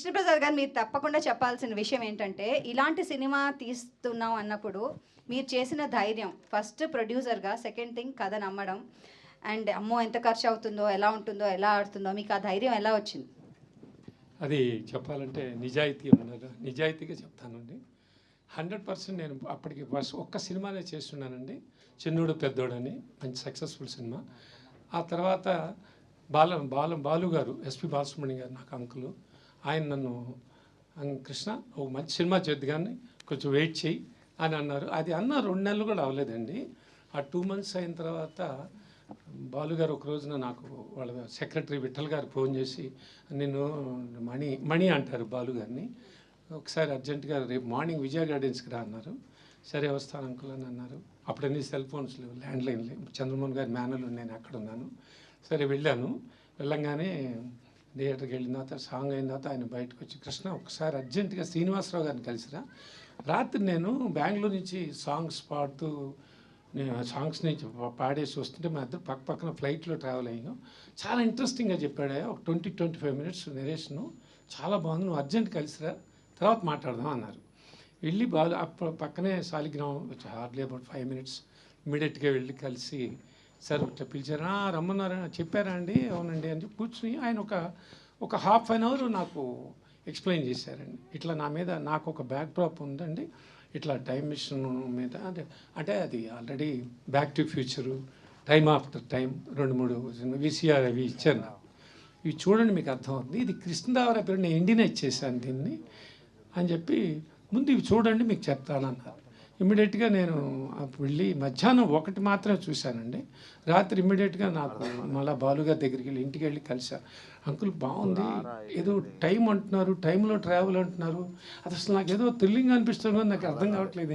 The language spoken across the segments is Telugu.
కృష్ణప్రసాద్ గారు మీరు తప్పకుండా చెప్పాల్సిన విషయం ఏంటంటే, ఇలాంటి సినిమా తీస్తున్నాం అన్నప్పుడు మీరు చేసిన ధైర్యం, ఫస్ట్ ప్రొడ్యూసర్గా, సెకండ్ థింగ్ కథ నమ్మడం, అండ్ అమ్మో ఎంత ఖర్చు అవుతుందో, ఎలా ఉంటుందో, ఎలా ఆడుతుందో, మీకు ఆ ధైర్యం ఎలా వచ్చింది? అది చెప్పాలంటే నిజాయితీగా చెప్తానండి. 100% నేను అప్పటికి ఫస్ట్ ఒక్క సినిమానే చేస్తున్నానండి, చిన్నోడు పెద్దోడని, మంచి సక్సెస్ఫుల్ సినిమా. ఆ తర్వాత బాలు గారు, ఎస్పి బాలసుబ్రహ్మణ్యం గారు నాకు అంకులు, ఆయన నన్ను కృష్ణ ఒక మంచి సినిమా చేద్దు కానీ కొంచెం వెయిట్ చేయి అని అన్నారు. అది అన్న 2 నెలలు కూడా అవ్వలేదండి. ఆ 2 months అయిన తర్వాత బాలుగారు ఒక రోజున నాకు వాళ్ళ సెక్రటరీ విఠల్ గారు ఫోన్ చేసి, నేను మణి అంటారు బాలుగారిని, ఒకసారి అర్జెంటుగా రేపు మార్నింగ్ విజయ గార్డెన్స్కి రా అన్నారు. సరే వస్తాను అంకుల్ అని అన్నారు. అప్పుడన్నీ సెల్ ఫోన్స్ లేవు, ల్యాండ్లైన్ లేవు. చంద్రమోహన్ గారి మేనలు నేను అక్కడ ఉన్నాను. సరే వెళ్ళాను. వెళ్ళంగానే థియేటర్కి వెళ్ళిన తర్వాత సాంగ్ అయిన తర్వాత ఆయన బయటకు వచ్చి, కృష్ణ ఒకసారి అర్జెంటుగా శ్రీనివాసరావు గారిని కలిసిరా. రాత్రి నేను బెంగళూరు నుంచి సాంగ్స్ పాడుతూ, నేను సాంగ్స్ నుంచి పాడేసి వస్తుంటే మా ఇద్దరు పక్కన ఫ్లైట్లో ట్రావెల్ అయ్యాను. చాలా ఇంట్రెస్టింగ్గా చెప్పాడు. ఒక 20-25 minutes నెరేషను చాలా బాగుంది, నువ్వు అర్జెంట్ కలిసిరా, తర్వాత మాట్లాడదాం అన్నారు. వెళ్ళి పక్కనే శాలిగ్రామం, హార్డ్లీ అబౌట్ 5 minutes, ఇమీడియట్గా వెళ్ళి కలిసి, సార్ ఇట్లా పిలిచారా, రమ్మన్నారా, చెప్పారా అండి, అవునండి అని చెప్పి కూర్చుని ఆయన ఒక ½ an hour నాకు ఎక్స్ప్లెయిన్ చేశారండి. ఇట్లా నా మీద నాకు ఒక బ్యాక్ డ్రాప్ ఉందండి, ఇట్లా టైం మిషన్ మీద, అంటే అది already back to future, time after time 2-3 VCR అవి ఇచ్చారు నాకు. ఇవి చూడండి మీకు అర్థమవుతుంది, ఇది కృష్ణదేవరాయ పేరు, నేను ఇండియన్ ఇచ్చేసాను దీన్ని అని చెప్పి, ముందు ఇవి చూడండి మీకు చెప్తానన్నారు. ఇమ్మీడియట్గా నేను వెళ్ళి మధ్యాహ్నం 1 మాత్రమే చూశానండి. రాత్రి ఇమ్మీడియట్గా నాకు మళ్ళీ బాలుగారి దగ్గరికి వెళ్ళి ఇంటికి వెళ్ళి కలిశాను. అంకుల్ బాగుంది, ఏదో టైం అంటున్నారు, టైంలో ట్రావెల్ అంటున్నారు, అది అసలు నాకు ఏదో థ్రిల్లింగ్ అనిపిస్తుంది కానీ నాకు అర్థం కావట్లేదు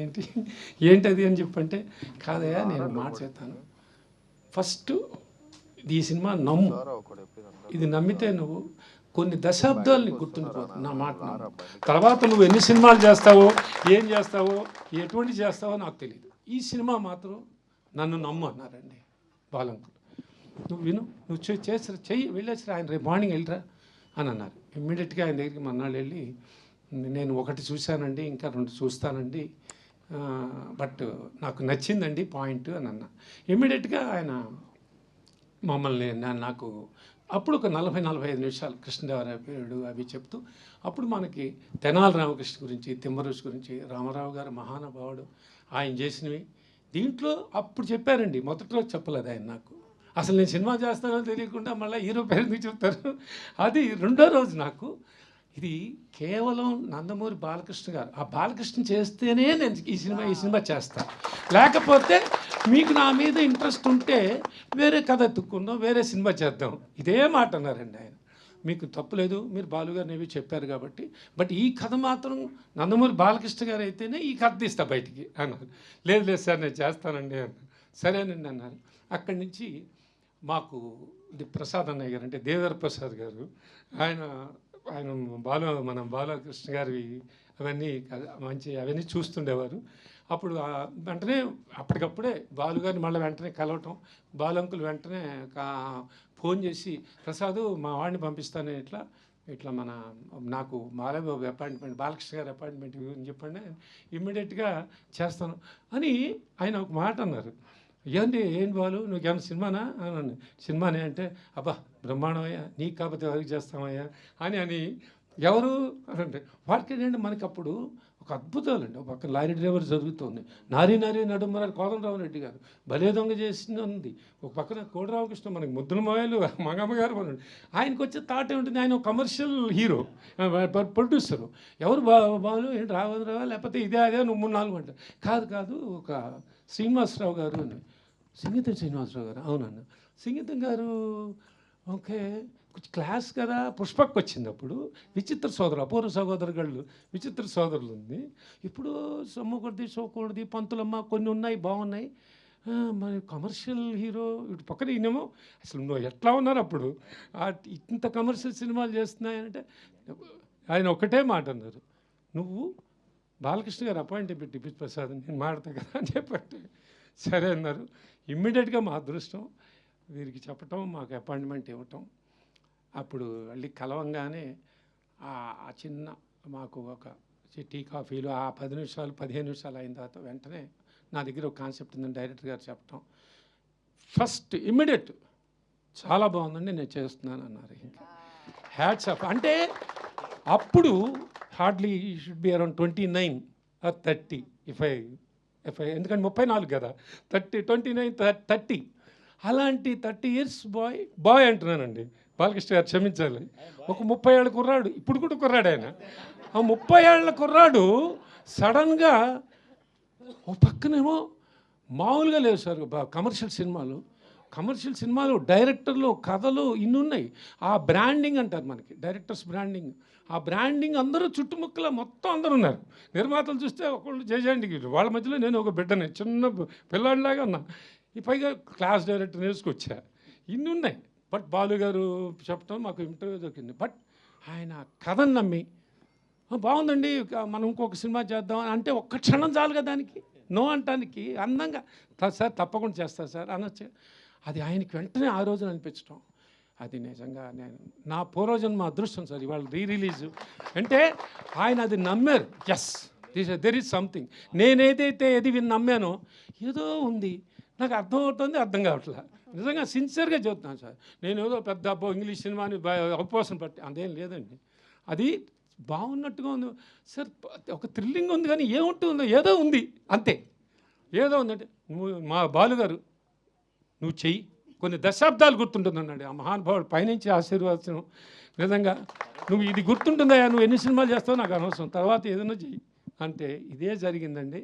ఏంటది అని చెప్పంటే, కాదయా నేను మాట చేస్తాను, ఫస్ట్ ఈ సినిమా నమ్ము, ఇది నమ్మితే నువ్వు కొన్ని దశాబ్దాలని గుర్తుండిపోతుంది నా మాట. తర్వాత నువ్వు ఎన్ని సినిమాలు చేస్తావో, ఏం చేస్తావో, ఎటువంటి చేస్తావో నాకు తెలియదు, ఈ సినిమా మాత్రం నన్ను నమ్ము అన్నారండి బాలంకులు. నువ్వు విను, నువ్వు చెయ్యి, వెళ్ళేసిరా, ఆయన రేపు మార్నింగ్ వెళ్ళిరా అని అన్నారు. ఇమ్మీడియట్గా ఆయన దగ్గరికి మన్నాళ్ళు వెళ్ళి, నేను 1 చూశానండి, ఇంకా 2 చూస్తానండి, బట్ నాకు నచ్చిందండి పాయింట్ అని అన్నా. ఇమ్మీడియట్గా ఆయన మమ్మల్ని నాకు అప్పుడు ఒక 40-45 నిమిషాలు కృష్ణదేవరాయ పేరుడు అవి చెప్తూ, అప్పుడు మనకి తెనాలి రామకృష్ణ గురించి, తిమ్మరుషి గురించి, రామారావు గారు మహానుభావుడు, ఆయన చేసినవి దీంట్లో అప్పుడు చెప్పారండి. మొదటి రోజు చెప్పలేదు ఆయన నాకు, అసలు నేను సినిమా చేస్తానో తెలియకుండా మళ్ళీ హీరో పేరు ఎందుకు చెప్తారు. అది 2వ రోజు నాకు ఇది కేవలం నందమూరి బాలకృష్ణ గారు, ఆ బాలకృష్ణ చేస్తేనే నేను ఈ సినిమా చేస్తాను, లేకపోతే మీకు నా మీద ఇంట్రెస్ట్ ఉంటే వేరే కథ ఎత్తుక్కుందాం, వేరే సినిమా చేద్దాం, ఇదే మాట అన్నారండి ఆయన. మీకు తప్పులేదు, మీరు బాలుగారిని ఏవి చెప్పారు కాబట్టి, బట్ ఈ కథ మాత్రం నందమూరి బాలకృష్ణ గారు అయితేనే ఈ కథ తీస్తా బయటికి అన్నారు. లేదు సార్ నేను చేస్తానండి అన్నారు. సరేనండి అన్నారు. అక్కడి నుంచి మాకు ఇది ప్రసాద్ అన్నయ్య గారు, అంటే దేవర ప్రసాద్ గారు, ఆయన మన బాలకృష్ణ గారి అవన్నీ అవన్నీ చూస్తుండేవారు. అప్పుడు వెంటనే అప్పటికప్పుడే బాలుగారిని మళ్ళీ వెంటనే కలవటం, బాలంకులు వెంటనే ఫోన్ చేసి, ప్రసాద్ మా వాడిని పంపిస్తాను, ఇట్లా నాకు బాలబాబు అపాయింట్మెంట్, బాలకృష్ణ గారి అపాయింట్మెంట్ అని చెప్పండి, ఇమ్మీడియట్గా చేస్తాను అని ఆయన ఒక మాట అన్నారు. ఏంటి బాలు, నువ్వు ఏమన్నా సినిమానా అని. సినిమానే అంటే, అబ్బా బ్రహ్మాండమయ్యా, నీకు కాకపోతే ఎవరికి చేస్తామయ్యా అని ఎవరు అంటే వాడికేంటంటే మనకి అప్పుడు ఒక అద్భుతాలండి. ఒక పక్క లారీ డ్రైవర్ జరుగుతుంది, నారీ నడుమరారు కోదండరావు రెడ్డి గారు భలే దొంగ చేసింది ఉంది, ఒక పక్కన కోడిరామకృష్ణ, మనకి ముద్దుల మాయలు మంగమ్మ గారు మనం, ఆయనకు వచ్చే థాట్ ఏమిటి, ఆయన కమర్షియల్ హీరో, ప్రొడ్యూసరు, ఎవరు బాలు ఏంటి రావా, లేకపోతే ఇదే నువ్వు 3-4 గంటలు కాదు, ఒక శ్రీనివాసరావు గారు అని, సంగీతం శ్రీనివాసరావు గారు, అవునన్న సంగీతం గారు, ఓకే కొంచెం క్లాస్ కదా. పుష్పక్ వచ్చింది అప్పుడు, విచిత్ర సోదరు, అపూర్వ సహోదరులు, విచిత్ర సోదరులు ఉంది, ఇప్పుడు సొమ్మకొడిది సోకూడది, పంతులమ్మ కొన్ని ఉన్నాయి బాగున్నాయి, మరి కమర్షియల్ హీరో ఇటు పక్కన ఈయనేమో, అసలు నువ్వు ఎట్లా ఉన్నారు అప్పుడు, ఇంత కమర్షియల్ సినిమాలు చేస్తున్నాయంటే, ఆయన ఒకటే మాట అన్నారు, నువ్వు బాలకృష్ణ గారు అపాయింట్ పెట్టి ప్రసాద్ నేను మాడతా కదా అని చెప్పండి. సరే అన్నారు. ఇమ్మీడియట్గా మా అదృష్టం, వీరికి చెప్పటం, మాకు అపాయింట్మెంట్ ఇవ్వటం. అప్పుడు వెళ్ళి కలవంగానే ఆ చిన్న మాకు ఒక టీ కాఫీలు ఆ 10 నిమిషాలు 15 నిమిషాలు అయిన తర్వాత వెంటనే నా దగ్గర ఒక కాన్సెప్ట్ ఉందని డైరెక్టర్ గారు చెప్పటం, ఫస్ట్ ఇమ్మీడియట్ చాలా బాగుందండి నేను చేస్తున్నాను అన్నారు. ఇంకా హ్యాట్స్ ఆఫ్. అంటే అప్పుడు hardly should be around 29 or 30 if I ఎందుకంటే 34 కదా, 29 30 అలాంటి 30 years బాయ్ అంటున్నానండి. బాలకృష్ణ గారు క్షమించాలి. ఒక 30 ఏళ్ళ కుర్రాడు, ఇప్పుడు కూడా కుర్రాడు ఆయన. ఆ 30 ఏళ్ళ కుర్రాడు సడన్గా ఓ పక్కనేమో మామూలుగా లేవు సార్ కమర్షియల్ సినిమాలు డైరెక్టర్లు కథలు ఇన్ని ఉన్నాయి. ఆ బ్రాండింగ్ అంటారు మనకి, డైరెక్టర్స్ బ్రాండింగ్. ఆ బ్రాండింగ్ అందరూ చుట్టుముక్కల మొత్తం అందరూ ఉన్నారు. నిర్మాతలు చూస్తే ఒకళ్ళు జయజయండి, వాళ్ళ మధ్యలో నేను ఒక బిడ్డని, చిన్న పిల్లాడిలాగా ఉన్నా. ఈ పైగా క్లాస్ డైరెక్టర్ నేర్చుకొచ్చా. ఇన్ని ఉన్నాయి. బట్ బాలు గారు చెప్పడం మాకు ఇంటర్వ్యూ దొరికింది. బట్ ఆయన కథను నమ్మి బాగుందండి మనం ఇంకొక సినిమా చేద్దాం అంటే ఒక్క క్షణం చాలుగా దానికి నో అంటానికి అందంగా సార్ తప్పకుండా చేస్తారు సార్ అనొచ్చు. అది ఆయనకి వెంటనే ఆ రోజున అనిపించడం, అది నిజంగా నేను నా పూర్వజన్మ అదృష్టం సార్. ఇవాళ రిలీజు అంటే ఆయన అది నమ్మారు. Yes there is something. నేనేదైతే నమ్మానో ఏదో ఉంది, నాకు అర్థం అవుతుంది, అర్థం కావట్లే. నిజంగా సిన్సియర్గా చెబుతున్నాను సార్. నేను ఏదో పెద్ద ఇంగ్లీష్ సినిమాని అవపోసం పట్టి అదేం లేదండి. అది బాగున్నట్టుగా ఉంది సార్, ఒక థ్రిల్లింగ్ ఉంది, కానీ ఏముంటుందో ఏదో ఉంది అంతే. ఏదో ఉందంటే నువ్వు మా బాలుగారు నువ్వు చెయ్యి, కొన్ని దశాబ్దాలు గుర్తుంటుంది అన్నాడు ఆ మహానుభావుడు. పైనుంచి ఆశీర్వాదం. నిజంగా నువ్వు ఇది గుర్తుంటుందా, నువ్వు ఎన్ని సినిమాలు చేస్తావో నాకు అనవసరం, తర్వాత ఏదైనా చెయ్యి అంటే ఇదే జరిగిందండి.